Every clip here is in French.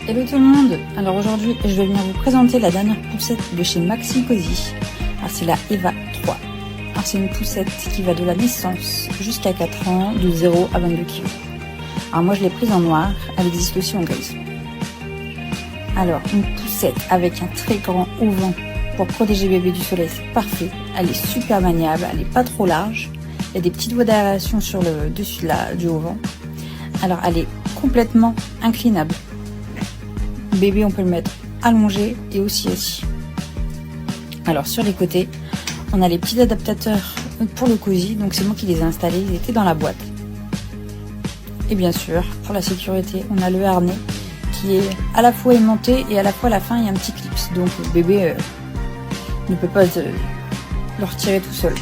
Hello tout le monde. Alors aujourd'hui je vais venir vous présenter la dernière poussette de chez Maxi Cosi. Alors c'est la Eva 3. Alors c'est une poussette qui va de la naissance jusqu'à 4 ans, de 0 à 22 kg. Alors moi je l'ai prise en noir, elle existe aussi en grise. Alors une poussette avec un très grand auvent pour protéger bébé du soleil, c'est parfait. Elle est super maniable, elle n'est pas trop large. Il y a des petites voies d'aération sur le dessus du auvent. Alors elle est complètement inclinable. Bébé, on peut le mettre allongé et aussi assis. Alors sur les côtés, on a les petits adaptateurs pour le cosy, donc c'est moi qui les ai installés, ils étaient dans la boîte. Et bien sûr, pour la sécurité, on a le harnais qui est à la fois aimanté et à la fois à la fin il y a un petit clips, donc le bébé ne peut pas le retirer tout seul.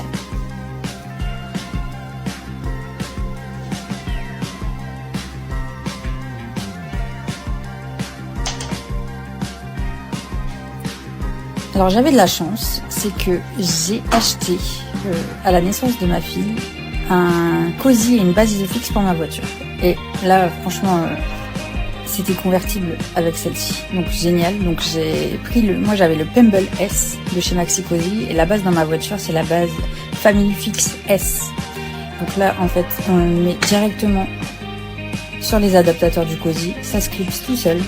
Alors j'avais de la chance, c'est que j'ai acheté à la naissance de ma fille un cosy et une base Isofix pour ma voiture. Et là franchement c'était convertible avec celle-ci, donc génial. Donc j'ai pris moi j'avais le Pemble S de chez Maxi Cosi et la base dans ma voiture c'est la base Family Fix S. Donc là en fait on le met directement sur les adaptateurs du cosy, ça se clipse tout seul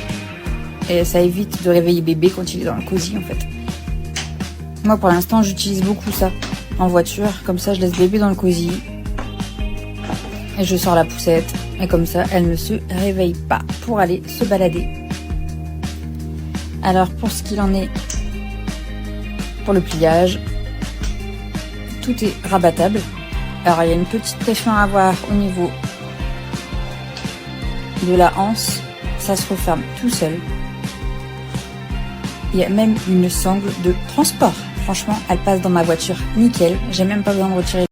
et ça évite de réveiller bébé quand il est dans le cosy en fait. Moi pour l'instant j'utilise beaucoup ça en voiture, comme ça je laisse bébé dans le cosy et je sors la poussette et comme ça elle ne se réveille pas pour aller se balader. Alors pour ce qu'il en est pour le pliage, tout est rabattable. Alors il y a une petite pression à avoir au niveau de la anse, ça se referme tout seul. Il y a même une sangle de transport. Franchement, elle passe dans ma voiture nickel. J'ai même pas besoin de retirer.